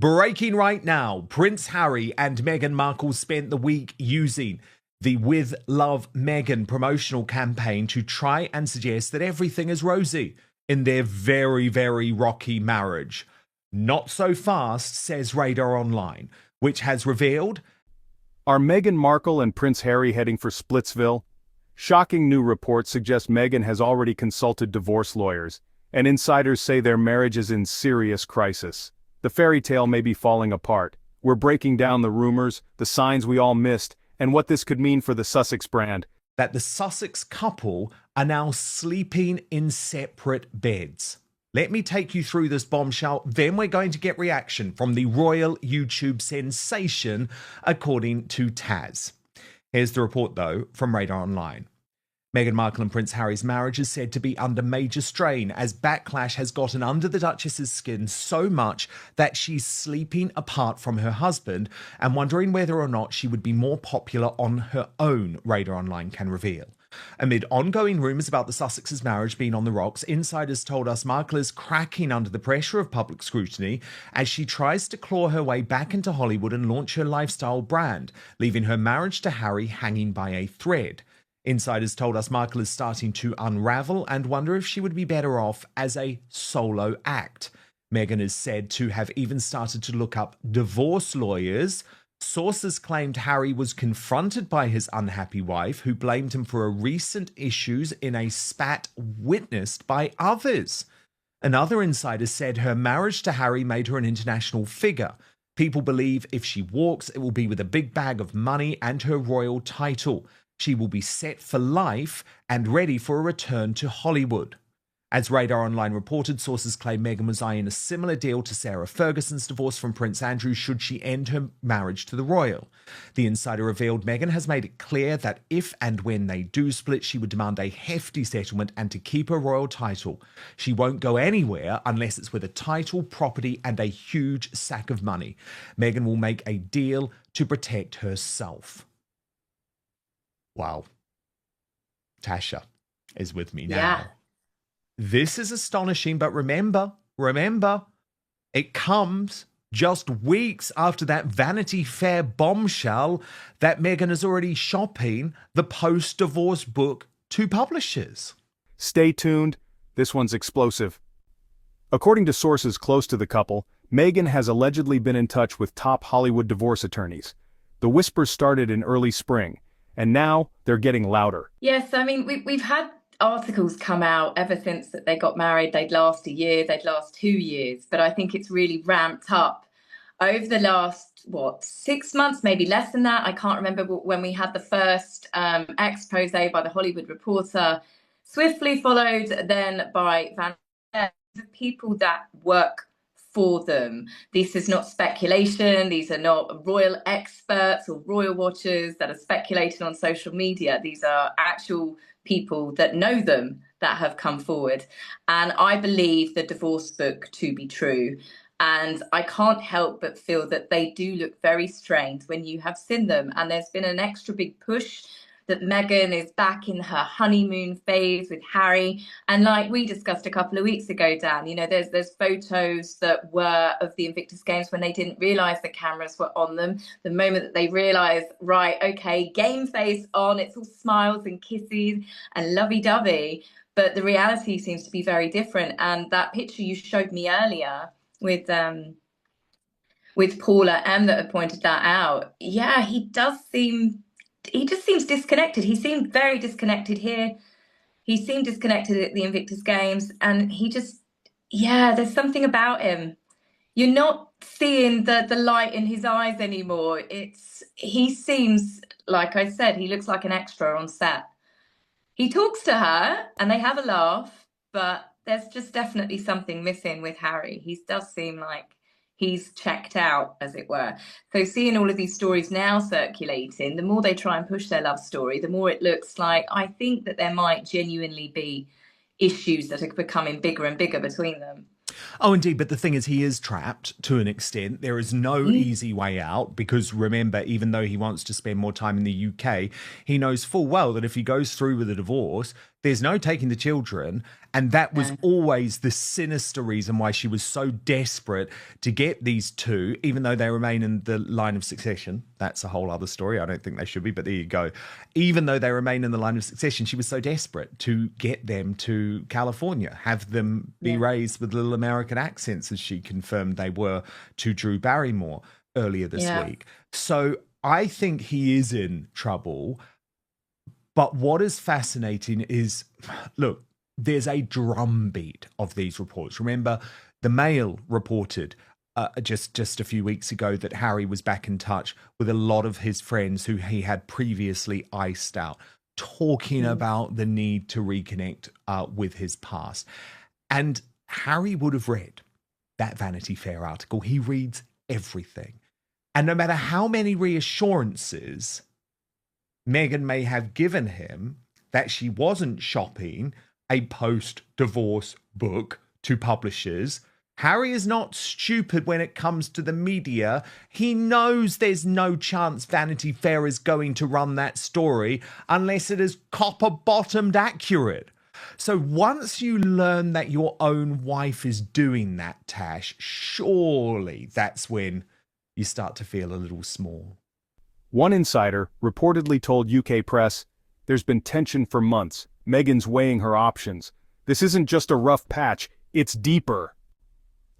Breaking right now, Prince Harry and Meghan Markle spent the week using the With Love Meghan promotional campaign to try and suggest that everything is rosy in their very, very rocky marriage. Not so fast, says Radar Online, which has revealed... Are Meghan Markle and Prince Harry heading for Splitsville? Shocking new reports suggest Meghan has already consulted divorce lawyers, and insiders say their marriage is in serious crisis. The fairy tale may be falling apart. We're breaking down the rumors, the signs we all missed, and what this could mean for the Sussex brand. That the Sussex couple are now sleeping in separate beds. Let me take you through this bombshell, then we're going to get reaction from the royal YouTube sensation, according to Taz. Here's the report, though, from Radar Online. Meghan Markle and Prince Harry's marriage is said to be under major strain as backlash has gotten under the Duchess's skin so much that she's sleeping apart from her husband and wondering whether or not she would be more popular on her own, Radar Online can reveal. Amid ongoing rumours about the Sussexes' marriage being on the rocks, insiders told us Markle is cracking under the pressure of public scrutiny as she tries to claw her way back into Hollywood and launch her lifestyle brand, leaving her marriage to Harry hanging by a thread. Insiders told us Markle is starting to unravel and wonder if she would be better off as a solo act. Meghan is said to have even started to look up divorce lawyers. Sources claimed Harry was confronted by his unhappy wife, who blamed him for recent issues in a spat witnessed by others. Another insider said her marriage to Harry made her an international figure. People believe if she walks, it will be with a big bag of money and her royal title. She will be set for life and ready for a return to Hollywood. As Radar Online reported, sources claim Meghan was eyeing a similar deal to Sarah Ferguson's divorce from Prince Andrew should she end her marriage to the royal. The insider revealed Meghan has made it clear that if and when they do split, she would demand a hefty settlement and to keep her royal title. She won't go anywhere unless it's with a title, property, and a huge sack of money. Meghan will make a deal to protect herself. Wow. Tasha is with me now. Yeah. This is astonishing, but remember, it comes just weeks after that Vanity Fair bombshell that Meghan is already shopping the post-divorce book to publishers. Stay tuned. This one's explosive. According to sources close to the couple, Meghan has allegedly been in touch with top Hollywood divorce attorneys. The whispers started in early spring, and now they're getting louder. Yes, I mean, we've had articles come out ever since that they got married. They'd last a year, they'd last 2 years, but I think it's really ramped up over the last, 6 months, maybe less than that. I can't remember when we had the first expose by the Hollywood Reporter, swiftly followed then by Van people that work for them. This is not speculation. These are not royal experts or royal watchers that are speculating on social media. These are actual people that know them that have come forward. And I believe the divorce book to be true. And I can't help but feel that they do look very strained when you have seen them. And there's been an extra big push that Meghan is back in her honeymoon phase with Harry. And like we discussed a couple of weeks ago, Dan, you know, there's photos that were of the Invictus Games when they didn't realise the cameras were on them. The moment that they realised, right, okay, game face on, it's all smiles and kisses and lovey-dovey. But the reality seems to be very different. And that picture you showed me earlier with Paula M that had pointed that out, yeah, he just seems disconnected. He seemed very disconnected here. He seemed disconnected at the Invictus Games. And there's something about him. You're not seeing the light in his eyes anymore. He seems, like I said, he looks like an extra on set. He talks to her and they have a laugh, but there's just definitely something missing with Harry. He does seem like he's checked out, as it were. So seeing all of these stories now circulating, the more they try and push their love story, the more it looks like I think that there might genuinely be issues that are becoming bigger and bigger between them. Oh, indeed. But the thing is, he is trapped to an extent. There is no easy way out because, remember, even though he wants to spend more time in the UK, he knows full well that if he goes through with a divorce, There's no taking the children. And that was No. always the sinister reason why she was so desperate to get these two, even though they remain in the line of succession. That's a whole other story. I don't think they should be, but there you go. Even though they remain in the line of succession, she was so desperate to get them to California, have them be raised with little American accents, as she confirmed they were to Drew Barrymore earlier this week. So I think he is in trouble. But what is fascinating is, look, there's a drumbeat of these reports. Remember, the Mail reported just a few weeks ago that Harry was back in touch with a lot of his friends who he had previously iced out, talking about the need to reconnect with his past. And Harry would have read that Vanity Fair article. He reads everything. And no matter how many reassurances Meghan may have given him that she wasn't shopping a post-divorce book to publishers, Harry is not stupid when it comes to the media. He knows there's no chance Vanity Fair is going to run that story unless it is copper-bottomed accurate. So once you learn that your own wife is doing that, Tash, surely that's when you start to feel a little small. One insider reportedly told UK press, "There's been tension for months. Meghan's weighing her options. This isn't just a rough patch, it's deeper."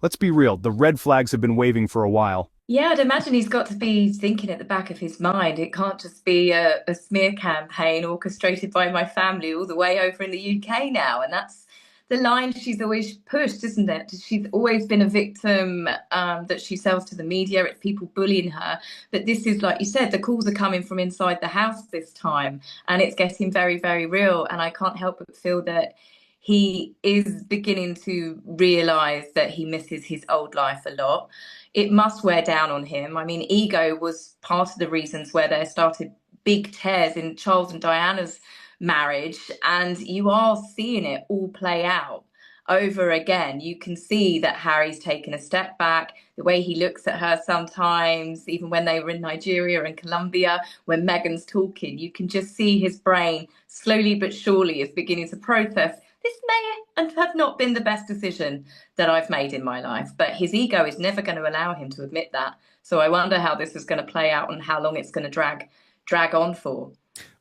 Let's be real, the red flags have been waving for a while. Yeah, I'd imagine he's got to be thinking at the back of his mind, it can't just be a smear campaign orchestrated by my family all the way over in the UK now. And that's the line she's always pushed, isn't it? She's always been a victim that she sells to the media. It's people bullying her. But this is, like you said, the calls are coming from inside the house this time. And it's getting very, very real. And I can't help but feel that he is beginning to realise that he misses his old life a lot. It must wear down on him. I mean, ego was part of the reasons where there started big tears in Charles and Diana's marriage, and you are seeing it all play out over again. You can see that Harry's taken a step back, the way he looks at her sometimes, even when they were in Nigeria and Colombia, when Meghan's talking, you can just see his brain slowly but surely is beginning to process, this may have not been the best decision that I've made in my life. But his ego is never going to allow him to admit that. So I wonder how this is going to play out and how long it's going to drag on for.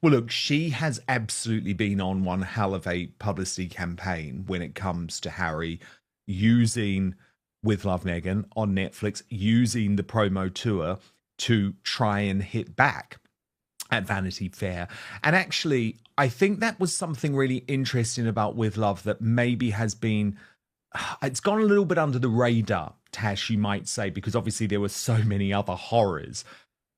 Well, look, she has absolutely been on one hell of a publicity campaign when it comes to Harry using With Love Meghan on Netflix, using the promo tour to try and hit back at Vanity Fair. And actually, I think that was something really interesting about With Love that maybe has been, it's gone a little bit under the radar, Tash, you might say, because obviously there were so many other horrors.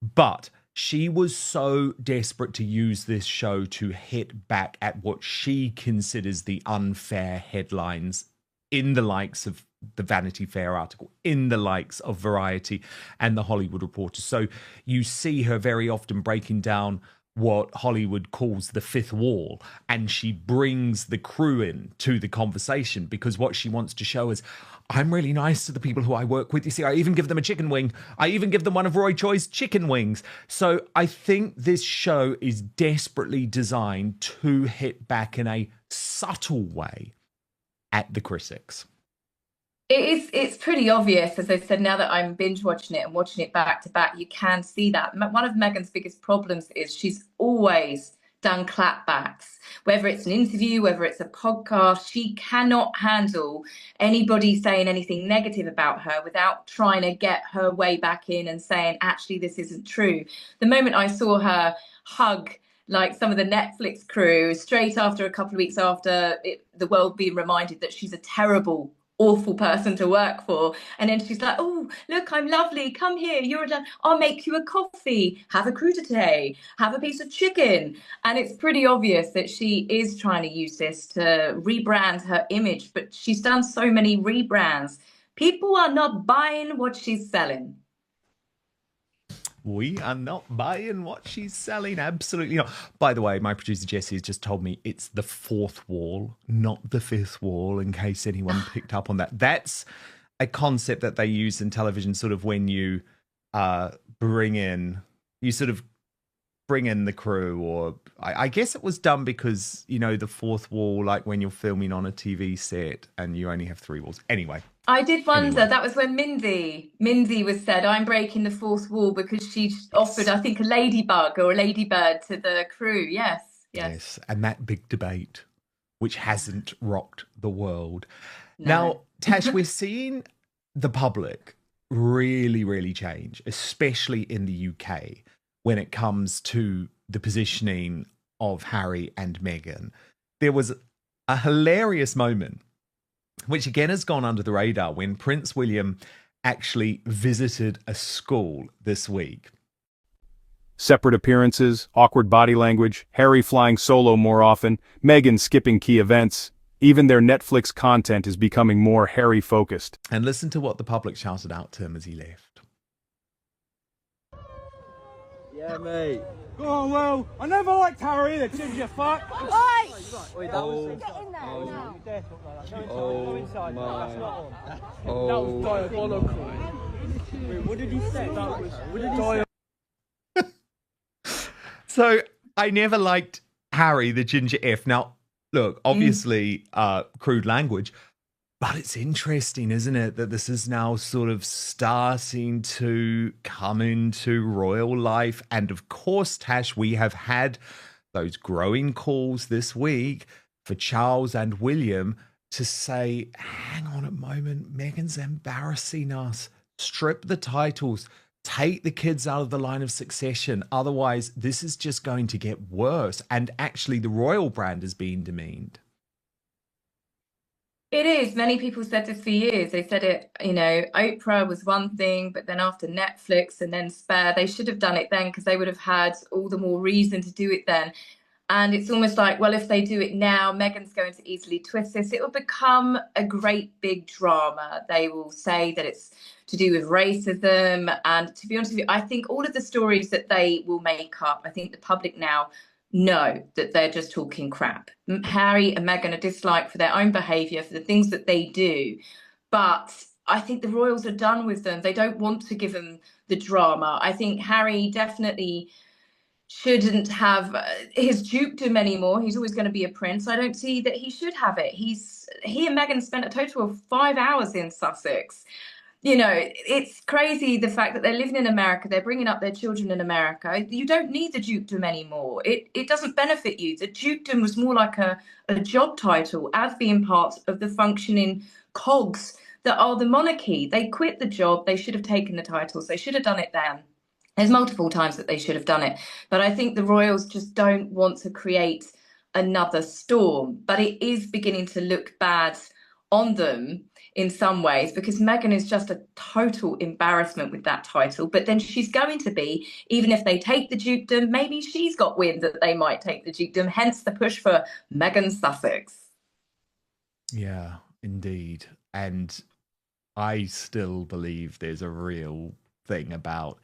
But she was so desperate to use this show to hit back at what she considers the unfair headlines in the likes of the Vanity Fair article, in the likes of Variety and the Hollywood Reporter. So you see her very often breaking down what Hollywood calls the fifth wall, and she brings the crew in to the conversation because what she wants to show is, I'm really nice to the people who I work with. You see, I even give them a chicken wing. I even give them one of Roy Choi's chicken wings. So I think this show is desperately designed to hit back in a subtle way at the critics. It's pretty obvious, as I said, now that I'm binge watching it and watching it back to back, you can see that. One of Meghan's biggest problems is she's always done clapbacks, whether it's an interview, whether it's a podcast. She cannot handle anybody saying anything negative about her without trying to get her way back in and saying, actually, this isn't true. The moment I saw her hug like some of the Netflix crew straight after a couple of weeks after the world being reminded that she's a terrible, awful person to work for, and then she's like, oh, look, I'm lovely, come here, I'll make you a coffee, have a crudité, have a piece of chicken. And it's pretty obvious that she is trying to use this to rebrand her image, but she's done so many rebrands. People are not buying what she's selling. We are not buying what she's selling. Absolutely not. By the way, my producer Jesse has just told me it's the fourth wall, not the fifth wall, in case anyone picked up on that. That's a concept that they use in television, sort of when you bring in, you sort of bring in the crew, or I guess it was done because, the fourth wall, like when you're filming on a TV set and you only have three walls. Anyway. I did wonder, Anyway. that was when Mindy was said, I'm breaking the fourth wall, because she offered, I think, a ladybug or a ladybird to the crew. Yes. And that big debate, which hasn't rocked the world. No. Now, Tash, we're seeing the public really, really change, especially in the UK, when it comes to the positioning of Harry and Meghan. There was a hilarious moment, which again has gone under the radar, when Prince William actually visited a school this week. Separate appearances, awkward body language, Harry flying solo more often, Meghan skipping key events. Even their Netflix content is becoming more Harry-focused. And listen to what the public shouted out to him as he left. Yeah, mate. Go on, Will. I never liked Harry, the ginger fuck. Oi, that was... Get in there now. Go inside. That's not on. That was diabolical. Wait, what did he say? What did he say? So, I never liked Harry, the ginger F. Now, look, obviously, crude language, but it's interesting, isn't it, that this is now sort of starting to come into royal life. And of course, Tash, we have had those growing calls this week for Charles and William to say, hang on a moment, Meghan's embarrassing us. Strip the titles. Take the kids out of the line of succession. Otherwise, this is just going to get worse. And actually, the royal brand is being demeaned. It is. Many people said this for years. They said it, Oprah was one thing, but then after Netflix and then Spare, they should have done it then, because they would have had all the more reason to do it then. And it's almost like, well, if they do it now, Meghan's going to easily twist this. It will become a great big drama. They will say that it's to do with racism. And to be honest with you, I think all of the stories that they will make up, I think the public now know that they're just talking crap. Harry and Meghan are disliked for their own behaviour, for the things that they do. But I think the royals are done with them. They don't want to give them the drama. I think Harry definitely shouldn't have his dukedom anymore. He's always going to be a prince. I don't see that he should have it. He and Meghan spent a total of 5 hours in Sussex. It's crazy, the fact that they're living in America, they're bringing up their children in America. You don't need the dukedom anymore. It doesn't benefit you. The dukedom was more like a job title, as being part of the functioning cogs that are the monarchy. They quit the job. They should have taken the titles. They should have done it then. There's multiple times that they should have done it. But I think the royals just don't want to create another storm. But it is beginning to look bad on them in some ways, because Meghan is just a total embarrassment with that title. But then she's going to be, even if they take the dukedom, maybe she's got wind that they might take the dukedom, hence the push for Meghan Sussex. Yeah, indeed. And I still believe there's a real thing about,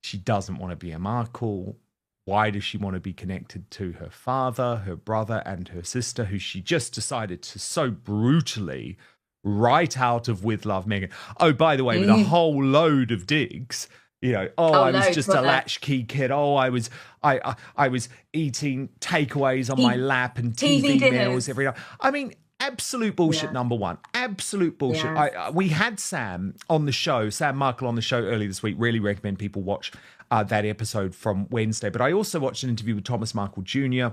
she doesn't want to be a Markle. Why does she want to be connected to her father, her brother, and her sister, who she just decided to so brutally write out of With Love, Meghan? Oh, by the way, with a whole load of digs. I was just a latchkey kid. I was eating takeaways on my lap and TV meals every night. I mean, absolute bullshit, number one. Absolute bullshit. Yes. We had Sam on the show, Sam Markle on the show earlier this week. Really recommend people watch that episode from Wednesday. But I also watched an interview with Thomas Markle Jr.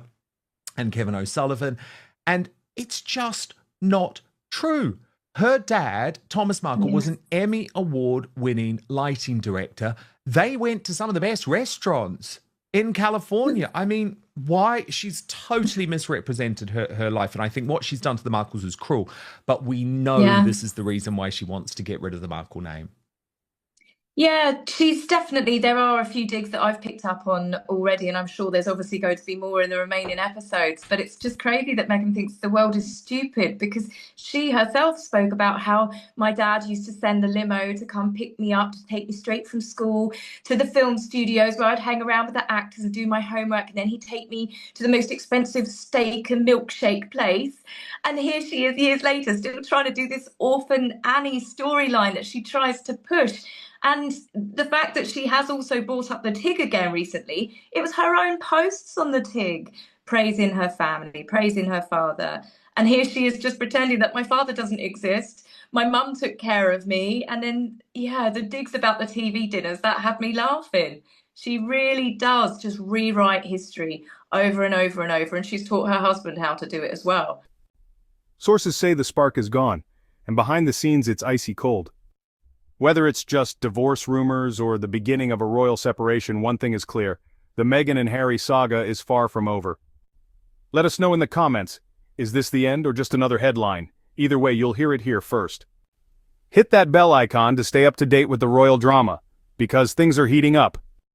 and Kevin O'Sullivan. And it's just not true. Her dad, Thomas Markle, was an Emmy Award-winning lighting director. They went to some of the best restaurants in California. I mean, why? She's totally misrepresented her life. And I think what she's done to the Markles is cruel. But we know this is the reason why she wants to get rid of the Markle name. Yeah, she's definitely, there are a few digs that I've picked up on already, and I'm sure there's obviously going to be more in the remaining episodes, but it's just crazy that Meghan thinks the world is stupid, because she herself spoke about how my dad used to send the limo to come pick me up, to take me straight from school to the film studios where I'd hang around with the actors and do my homework, and then he'd take me to the most expensive steak and milkshake place. And here she is years later still trying to do this orphan Annie storyline that she tries to push. And the fact that she has also brought up the TIG again recently, it was her own posts on the TIG praising her family, praising her father. And here she is just pretending that my father doesn't exist. My mum took care of me. And then, yeah, the digs about the TV dinners, that had me laughing. She really does just rewrite history over and over and over. And she's taught her husband how to do it as well. Sources say the spark is gone, and behind the scenes it's icy cold. Whether it's just divorce rumors or the beginning of a royal separation, one thing is clear: the Meghan and Harry saga is far from over. Let us know in the comments, is this the end or just another headline? Either way, you'll hear it here first. Hit that bell icon to stay up to date with the royal drama, because things are heating up.